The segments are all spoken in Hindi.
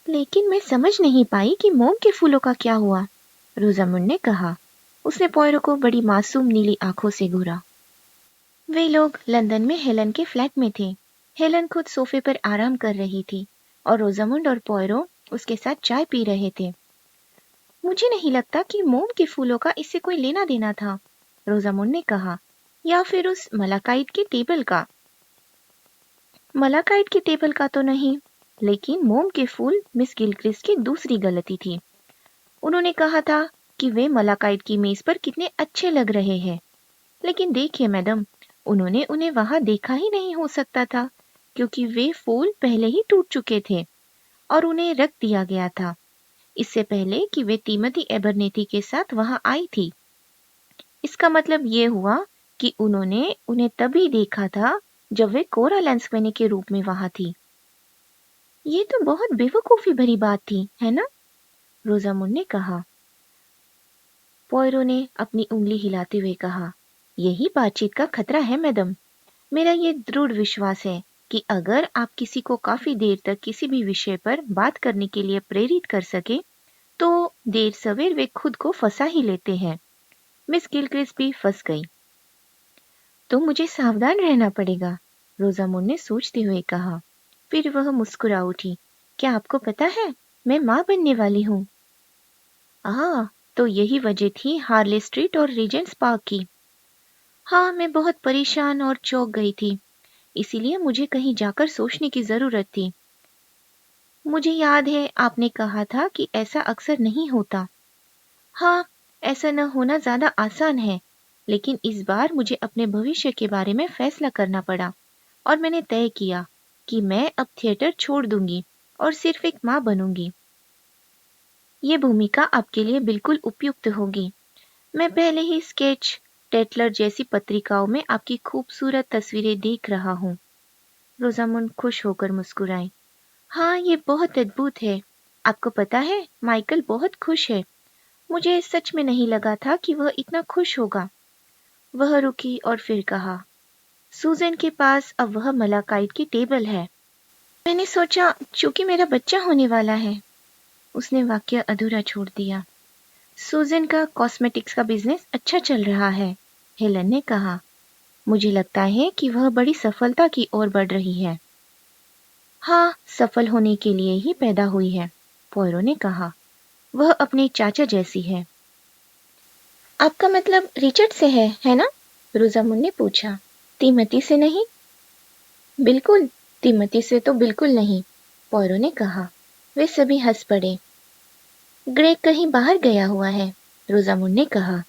लेकिन मैं समझ नहीं पाई कि मोम के फूलों का क्या हुआ, रोजामुंड ने कहा। उसने पॉयरो को बड़ी मासूम नीली आंखों से घूरा। वे लोग लंदन में हेलन के फ्लैट में थे। हेलन खुद सोफे पर आराम कर रही थी और रोजामुंड और पॉयरो उसके साथ चाय पी रहे थे। मुझे नहीं लगता कि मोम के फूलों का इससे कोई लेना देना था, रोजामुंड ने कहा, या फिर उस मलाकाइट के टेबल का। मलाकाइट के टेबल का तो नहीं, लेकिन मोम के फूल मिस गिलक्रिस्ट की दूसरी गलती थी। उन्होंने कहा था कि वे मलाकाइट की मेज पर कितने अच्छे लग रहे हैं, लेकिन देखिए मैडम, उन्होंने उन्हें वहां देखा ही नहीं हो सकता था, क्योंकि वे फूल पहले ही टूट चुके थे और उन्हें रख दिया गया था, इससे पहले कि वे टिमोथी एबरनेथी के साथ वहां आई थी। इसका मतलब ये हुआ कि उन्होंने उन्हें तभी देखा था जब वे कोरा लैंस्कवेनी के रूप में वहां थी। ये तो बहुत बेवकूफी भरी बात थी, है ना? रोजामुंड ने कहा। पॉयरो ने अपनी उंगली हिलाते हुए कहा, यही बातचीत का खतरा है मैडम। मेरा ये दृढ़ विश्वास है कि अगर आप किसी को काफी देर तक किसी भी विषय पर बात करने के लिए प्रेरित कर सके, तो देर सवेर वे खुद को फंसा ही लेते हैं। मिस गिलक्रिस्ट भी फंस गई। तो मुझे सावधान रहना पड़ेगा, रोजामुंड ने सोचते हुए कहा। फिर वह मुस्कुरा उठी। क्या आपको पता है, मैं माँ बनने वाली हूँ। तो यही वजह थी हार्ले स्ट्रीट और रीजेंट्स पार्क की। हाँ, मैं बहुत परेशान और चौंक गई थी, इसीलिए मुझे कहीं जाकर सोचने की जरूरत थी। मुझे याद है आपने कहा था कि ऐसा अक्सर नहीं होता। हाँ, ऐसा न होना ज्यादा आसान है, लेकिन इस बार मुझे अपने भविष्य के बारे में फैसला करना पड़ा और मैंने तय किया कि मैं अब थिएटर छोड़ दूंगी और सिर्फ एक माँ बनूंगी। ये भूमिका आपके लिए बिल्कुल उपयुक्त होगी। मैं पहले ही स्केच टेटलर जैसी पत्रिकाओं में आपकी खूबसूरत तस्वीरें देख रहा हूँ। रोजामुंड खुश होकर मुस्कुराई। हाँ, ये बहुत अद्भुत है। आपको पता है, माइकल बहुत खुश है। मुझे सच में नहीं लगा था कि वह इतना खुश होगा। वह रुकी और फिर कहा, सूजन के पास अब वह मलाकाइट की टेबल है। मैंने सोचा चूंकि मेरा बच्चा होने वाला है। उसने वाक्य अधूरा छोड़ दिया। सूजन का कॉस्मेटिक्स का बिजनेस अच्छा चल रहा है, हेलन ने कहा। मुझे लगता है कि वह बड़ी सफलता की ओर बढ़ रही है। हाँ, सफल होने के लिए ही पैदा हुई है, पॉयरो ने कहा। वह अपने चाचा जैसी है। आपका मतलब रिचर्ड से है ना? रोजामुंड ने पूछा। तिमोथी से नहीं? बिल्कुल, तिमोथी से तो बिल्कुल नहीं, पॉयरो ने कहा। वे सभी हंस पड़े। ग्रेग कहीं बाहर गया हुआ है, रोजामुंड ने कहा।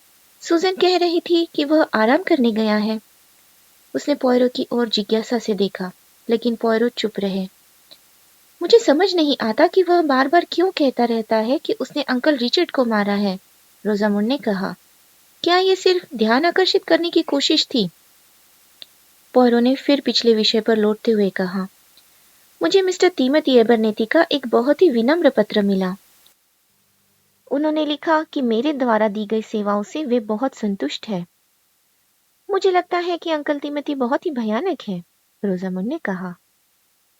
सूजन कह रही थी कि वह आराम करने गया है। उसने पॉयरो की ओर जिज्ञासा से देखा, लेकिन पॉयरो चुप रहे। मुझे समझ नहीं आता कि वह बार बार क्यों कहता रहता है कि उसने अंकल रिचर्ड को मारा है, रोजामुंड ने कहा। क्या ये सिर्फ ध्यान आकर्षित करने की कोशिश थी? पॉयरो ने फिर पिछले विषय पर लौटते हुए कहा, मुझे मिस्टर तिमोथी एबरनेथी का एक बहुत ही विनम्र पत्र मिला। उन्होंने लिखा कि मेरे द्वारा दी गई सेवाओं से वे बहुत संतुष्ट है। मुझे लगता है कि अंकल तिमोथी बहुत ही भयानक है, रोजामुंड ने कहा।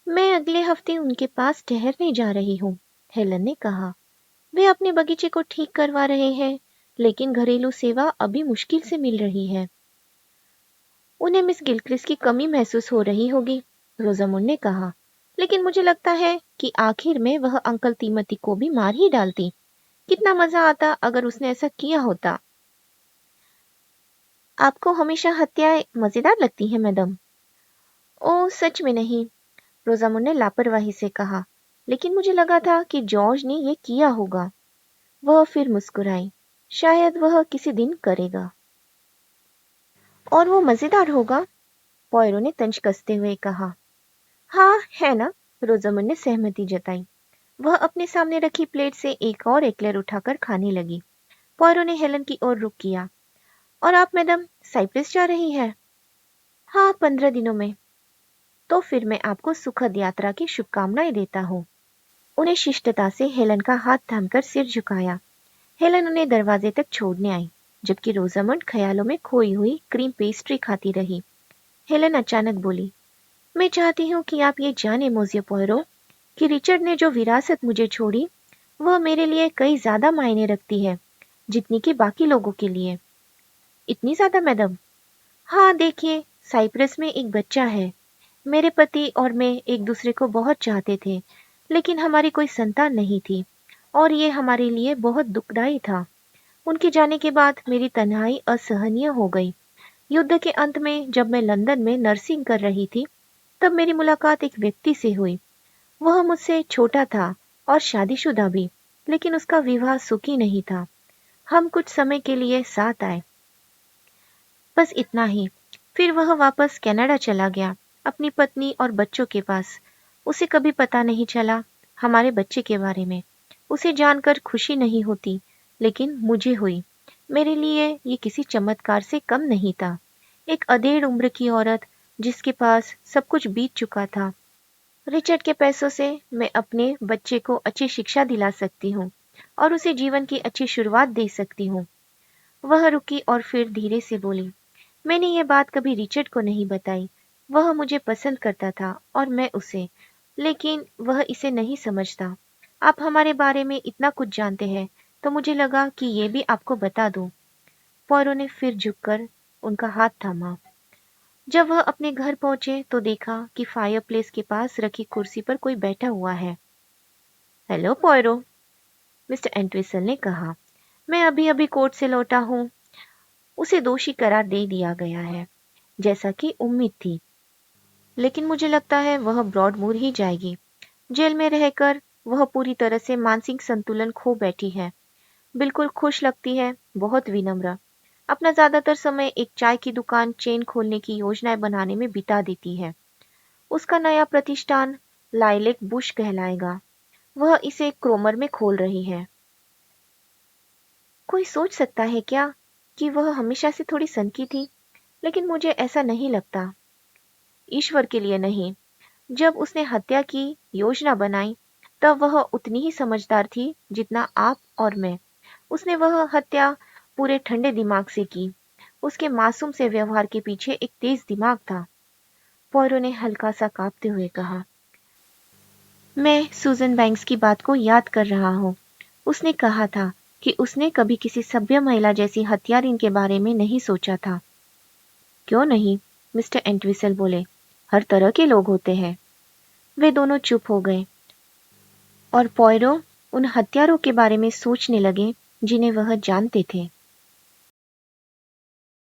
मैं अगले हफ्ते उनके पास ठहरने जा रही हूँ, हेलन ने कहा। वे अपने बगीचे को ठीक करवा रहे हैं, लेकिन घरेलू सेवा अभी मुश्किल से मिल रही है। उन्हें मिस गिलक्रिस्ट की कमी महसूस हो रही होगी, रोजामुंड ने कहा। लेकिन मुझे लगता है कि आखिर में वह अंकल तिमोथी को भी मार ही डालती। कितना मजा आता अगर उसने ऐसा किया होता। आपको हमेशा हत्याएं मजेदार लगती हैं, मैडम? ओह, सच में नहीं, रोजामुंड ने लापरवाही से कहा। लेकिन मुझे लगा था कि जॉर्ज ने ये किया होगा। वह फिर मुस्कुराई। शायद वह किसी दिन करेगा। और वो मजेदार होगा, पॉयरो ने तंज कसते हुए कहा। हाँ, है ना? रोजामुंड ने सहमति जताई। वह अपने सामने रखी प्लेट से एक और एक्लेयर उठाकर खाने लगी। पॉयरो ने हेलन की ओर रुख किया। और आप मैडम साइप्रस जा रही है? हाँ, 15 दिनों में। तो फिर मैं आपको सुखद यात्रा की शुभकामनाएं देता हूँ। उन्हें शिष्टता से हेलन का हाथ थामकर सिर झुकाया। हेलन उन्हें दरवाजे तक छोड़ने आई, जबकि रोजामुंड ख्यालों में खोई हुई क्रीम पेस्ट्री खाती रही। हेलन अचानक बोली, मैं चाहती हूँ कि आप ये जाने मोज़ियो पॉयरो कि रिचर्ड ने जो विरासत मुझे छोड़ी वह मेरे लिए कई ज्यादा मायने रखती है जितनी कि बाकी लोगों के लिए। इतनी ज्यादा मैडम? हाँ देखिए, साइप्रस में एक बच्चा है। मेरे पति और मैं एक दूसरे को बहुत चाहते थे, लेकिन हमारी कोई संतान नहीं थी और ये हमारे लिए बहुत दुखदाई था। उनके जाने के बाद मेरी तन्हाई असहनीय हो गई। युद्ध के अंत में जब मैं लंदन में नर्सिंग कर रही थी, तब मेरी मुलाकात एक व्यक्ति से हुई। वह मुझसे छोटा था और शादीशुदा भी, लेकिन उसका विवाह सुखी नहीं था। हम कुछ समय के लिए साथ आए, बस इतना ही। फिर वह वापस कनाडा चला गया, अपनी पत्नी और बच्चों के पास। उसे कभी पता नहीं चला हमारे बच्चे के बारे में। उसे जानकर खुशी नहीं होती, लेकिन मुझे हुई। मेरे लिए ये किसी चमत्कार से कम नहीं था। एक अधेड़ उम्र की औरत जिसके पास सब कुछ बीत चुका था। रिचर्ड के पैसों से मैं अपने बच्चे को अच्छी शिक्षा दिला सकती हूँ और उसे जीवन की अच्छी शुरुआत दे सकती हूँ। वह रुकी और फिर धीरे से बोली, मैंने ये बात कभी रिचर्ड को नहीं बताई। वह मुझे पसंद करता था और मैं उसे, लेकिन वह इसे नहीं समझता। आप हमारे बारे में इतना कुछ जानते हैं, तो मुझे लगा कि ये भी आपको बता दूं। पॉरो ने फिर झुककर उनका हाथ थामा। जब वह अपने घर पहुंचे तो देखा कि फायरप्लेस के पास रखी कुर्सी पर कोई बैठा हुआ है। हेलो पॉरो, मिस्टर एंटविसल ने कहा। मैं अभी अभी कोर्ट से लौटा हूँ। उसे दोषी करार दे दिया गया है, जैसा कि उम्मीद थी। लेकिन मुझे लगता है वह ब्रॉडमूर ही जाएगी। जेल में रहकर वह पूरी तरह से मानसिक संतुलन खो बैठी है। बिल्कुल खुश लगती है, बहुत विनम्र। अपना ज्यादातर समय एक चाय की दुकान चेन खोलने की योजनाएं बनाने में बिता देती है। उसका नया प्रतिष्ठान लाइलेक बुश कहलाएगा। वह इसे क्रोमर में खोल रही है। कोई सोच सकता है क्या कि वह हमेशा से थोड़ी सनकी थी, लेकिन मुझे ऐसा नहीं लगता। ईश्वर के लिए नहीं। जब उसने हत्या की योजना बनाई, तब वह उतनी ही समझदार थी जितना आप और मैं। उसने वह हत्या पूरे ठंडे दिमाग से की। उसके मासूम से व्यवहार के पीछे एक तेज दिमाग था। पॉयरो ने हल्का सा कांपते हुए कहा, मैं सूजन बैंक्स की बात को याद कर रहा हूँ। उसने कहा था कि उसने कभी किसी सभ्य महिला जैसी हत्यारिन के बारे में नहीं सोचा था। क्यों नहीं? मिस्टर एंटविसल बोले, हर तरह के लोग होते हैं। वे दोनों चुप हो गए और पॉयरो उन हत्यारों के बारे में सोचने लगे जिन्हें वह जानते थे।